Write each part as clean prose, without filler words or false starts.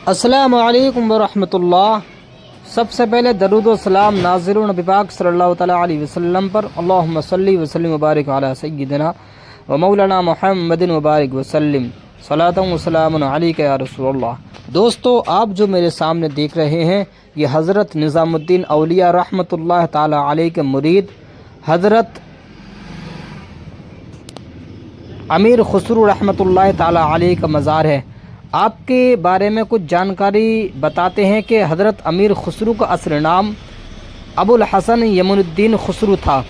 السلام علیکم ورحمۃ اللہ۔ سب سے پہلے درود و سلام نازل نبی پاک صلی اللہ تعالیٰ علیہ وسلم پر، اللہم صلی وسلم وبارک علی سیدنا و مولانا محمد وبارک وسلم، صلاۃ و سلام علیک یا رسول اللہ۔ دوستو، آپ جو میرے سامنے دیکھ رہے ہیں یہ حضرت نظام الدین اولیاء رحمۃ اللہ تعالیٰ علیہ کے مرید حضرت امیر خسرو رحمۃ اللہ تعالیٰ علیہ کا مزار ہے۔ آپ کے بارے میں کچھ جانکاری بتاتے ہیں کہ حضرت امیر خسرو کا اصل نام ابو الحسن یمن الدین خسرو تھا،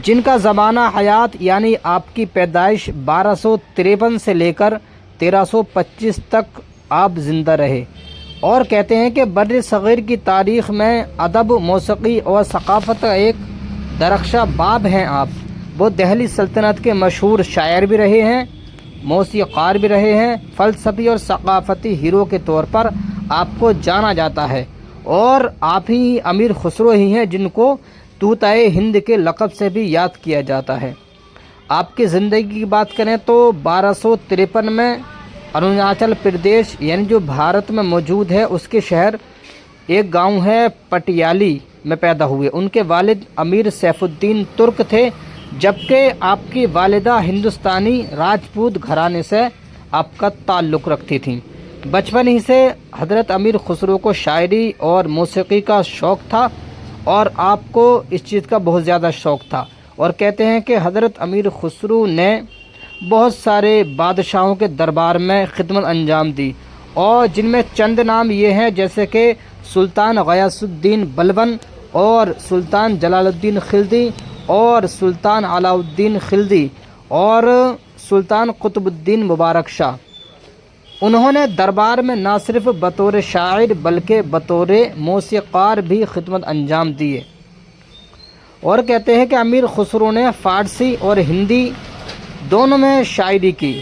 جن کا زمانہ حیات یعنی آپ کی پیدائش 1253 سے لے کر 1325 تک آپ زندہ رہے، اور کہتے ہیں کہ بر صغیر کی تاریخ میں ادب، موسیقی اور ثقافت کا ایک درخشاں باب ہیں۔ آپ وہ دہلی سلطنت کے مشہور شاعر بھی رہے ہیں، موسیقار بھی رہے ہیں، فلسفی اور ثقافتی ہیرو کے طور پر آپ کو جانا جاتا ہے، اور آپ ہی امیر خسرو ہی ہیں جن کو طوطئ ہند کے لقب سے بھی یاد کیا جاتا ہے۔ آپ کی زندگی کی بات کریں تو 1253 میں اروناچل پردیش یعنی جو بھارت میں موجود ہے اس کے شہر ایک گاؤں ہے پٹیالی میں پیدا ہوئے۔ ان کے والد امیر سیف الدین ترک تھے، جبکہ آپ کی والدہ ہندوستانی راجپوت گھرانے سے آپ کا تعلق رکھتی تھیں۔ بچپن ہی سے حضرت امیر خسرو کو شاعری اور موسیقی کا شوق تھا، اور آپ کو اس چیز کا بہت زیادہ شوق تھا، اور کہتے ہیں کہ حضرت امیر خسرو نے بہت سارے بادشاہوں کے دربار میں خدمت انجام دی، اور جن میں چند نام یہ ہیں جیسے کہ سلطان غیاث الدین بلبن اور سلطان جلال الدین خلجی اور سلطان علاء الدین خلجی اور سلطان قطب الدین مبارک شاہ۔ انہوں نے دربار میں نہ صرف بطور شاعر بلکہ بطور موسیقار بھی خدمت انجام دیے، اور کہتے ہیں کہ امیر خسرو نے فارسی اور ہندی دونوں میں شاعری کی۔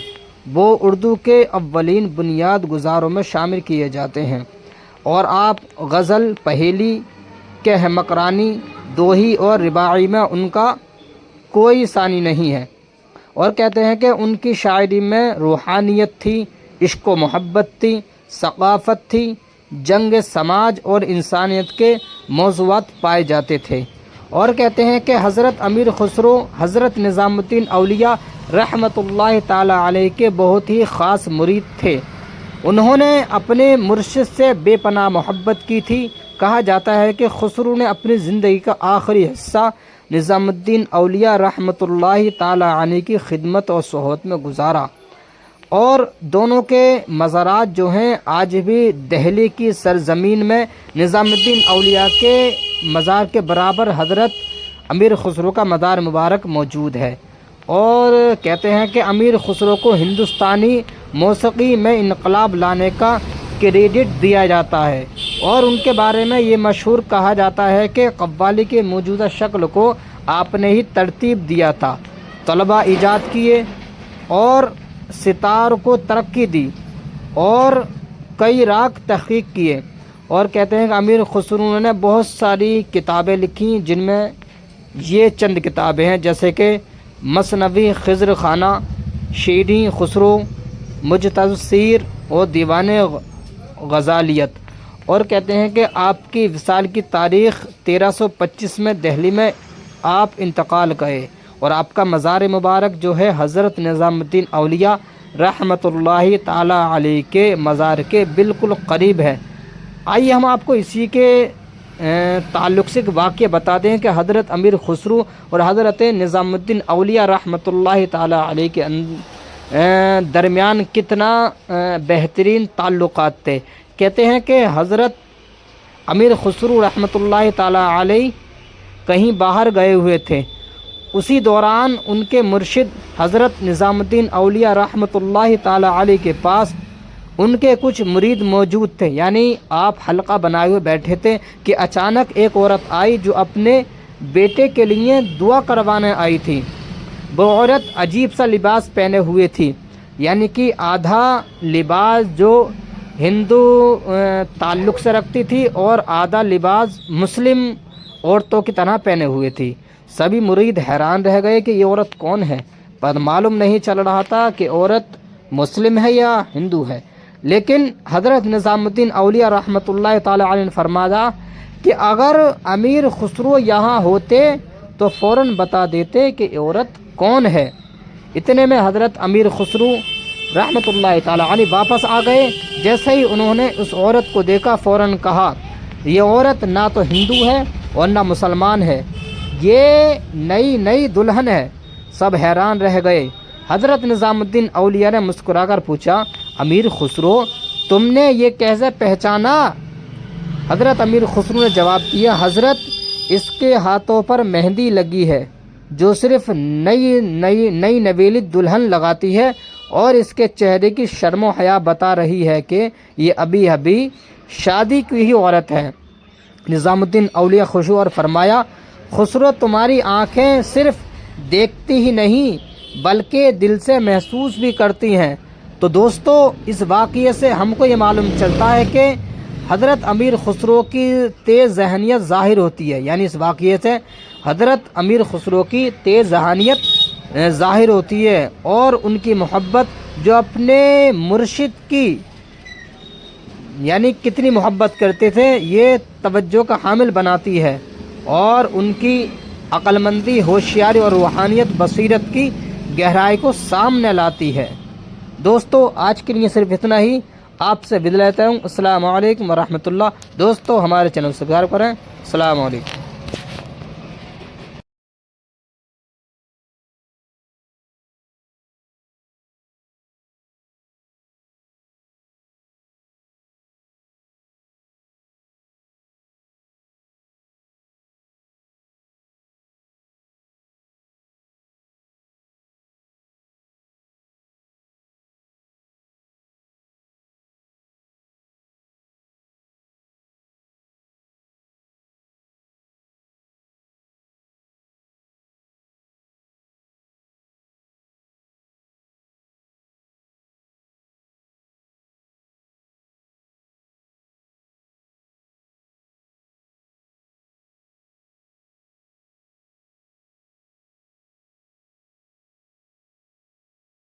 وہ اردو کے اولین بنیاد گزاروں میں شامل کیے جاتے ہیں، اور آپ غزل، پہیلی، کہہ مکرانی، دوہی اور رباعی میں ان کا کوئی ثانی نہیں ہے، اور کہتے ہیں کہ ان کی شاعری میں روحانیت تھی، عشق و محبت تھی، ثقافت تھی، جنگ سماج اور انسانیت کے موضوعات پائے جاتے تھے، اور کہتے ہیں کہ حضرت امیر خسرو حضرت نظام الدین اولیاء رحمۃ اللہ تعالیٰ علیہ کے بہت ہی خاص مرید تھے۔ انہوں نے اپنے مرشد سے بے پناہ محبت کی تھی۔ کہا جاتا ہے کہ خسرو نے اپنی زندگی کا آخری حصہ نظام الدین اولیاء رحمۃ اللہ تعالیٰ علیہ کی خدمت اور صحبت میں گزارا، اور دونوں کے مزارات جو ہیں آج بھی دہلی کی سرزمین میں نظام الدین اولیاء کے مزار کے برابر حضرت امیر خسرو کا مزار مبارک موجود ہے، اور کہتے ہیں کہ امیر خسرو کو ہندوستانی موسیقی میں انقلاب لانے کا کریڈٹ دیا جاتا ہے، اور ان کے بارے میں یہ مشہور کہا جاتا ہے کہ قوالی کے موجودہ شکل کو آپ نے ہی ترتیب دیا تھا، طلبہ ایجاد کیے اور ستار کو ترقی دی، اور کئی راگ تحقیق کیے، اور کہتے ہیں کہ امیر خسرو نے بہت ساری کتابیں لکھیں، جن میں یہ چند کتابیں ہیں جیسے کہ مثنوی خضر خانہ، شیریں خسرو، مجتز سیر اور دیوان غزالیت، اور کہتے ہیں کہ آپ کی وصال کی تاریخ 1325 میں دہلی میں آپ انتقال گئے، اور آپ کا مزار مبارک جو ہے حضرت نظام الدین اولیاء رحمۃ اللہ تعالیٰ علیہ کے مزار کے بالکل قریب ہے۔ آئیے ہم آپ کو اسی کے تعلق سے ایک واقعہ بتا دیں کہ حضرت امیر خسرو اور حضرت نظام الدین اولیاء رحمۃ اللہ تعالیٰ علیہ کے درمیان کتنا بہترین تعلقات تھے۔ کہتے ہیں کہ حضرت امیر خسرو رحمۃ اللہ تعالیٰ علیہ کہیں باہر گئے ہوئے تھے، اسی دوران ان کے مرشد حضرت نظام الدین اولیاء رحمۃ اللہ تعالیٰ علیہ کے پاس ان کے کچھ مرید موجود تھے، یعنی آپ حلقہ بنائے ہوئے بیٹھے تھے کہ اچانک ایک عورت آئی جو اپنے بیٹے کے لیے دعا کروانے آئی تھی۔ وہ عورت عجیب سا لباس پہنے ہوئے تھی، یعنی کہ آدھا لباس جو ہندو تعلق سے رکھتی تھی اور آدھا لباس مسلم عورتوں کی طرح پہنے ہوئے تھی۔ سبھی مرید حیران رہ گئے کہ یہ عورت کون ہے، پر معلوم نہیں چل رہا تھا کہ عورت مسلم ہے یا ہندو ہے، لیکن حضرت نظام الدین اولیاء رحمۃ اللہ تعالی علیہ نے فرمایا کہ اگر امیر خسرو یہاں ہوتے تو فوراً بتا دیتے کہ عورت کون ہے۔ اتنے میں حضرت امیر خسرو رحمۃ اللہ تعالی علیہ واپس آ گئے۔ جیسے ہی انہوں نے اس عورت کو دیکھا فوراً کہا یہ عورت نہ تو ہندو ہے اور نہ مسلمان ہے، یہ نئی دلہن ہے۔ سب حیران رہ گئے۔ حضرت نظام الدین اولیاء نے مسکرا کر پوچھا امیر خسرو تم نے یہ کیسے پہچانا؟ حضرت امیر خسرو نے جواب دیا حضرت اس کے ہاتھوں پر مہندی لگی ہے جو صرف نئی نویلی دلہن لگاتی ہے، اور اس کے چہرے کی شرم و حیا بتا رہی ہے کہ یہ ابھی شادی کی ہی عورت ہے۔ نظام الدین اولیاء خوش اور فرمایا خسرو تمہاری آنکھیں صرف دیکھتی ہی نہیں بلکہ دل سے محسوس بھی کرتی ہیں۔ تو دوستو اس واقعے سے ہم کو یہ معلوم چلتا ہے کہ حضرت امیر خسرو کی تیز ذہنیت ظاہر ہوتی ہے، یعنی اس واقعے سے حضرت امیر خسرو کی تیز ذہنیت ظاہر ہوتی ہے، اور ان کی محبت جو اپنے مرشد کی یعنی کتنی محبت کرتے تھے یہ توجہ کا حامل بناتی ہے، اور ان کی عقل مندی، ہوشیاری اور روحانیت بصیرت کی گہرائی کو سامنے لاتی ہے۔ دوستو آج کے لیے صرف اتنا ہی، آپ سے ود لیتا ہوں۔ السلام علیکم ورحمۃ اللہ۔ دوستو ہمارے چینل کو سبسکرائب کریں۔ السلام علیکم۔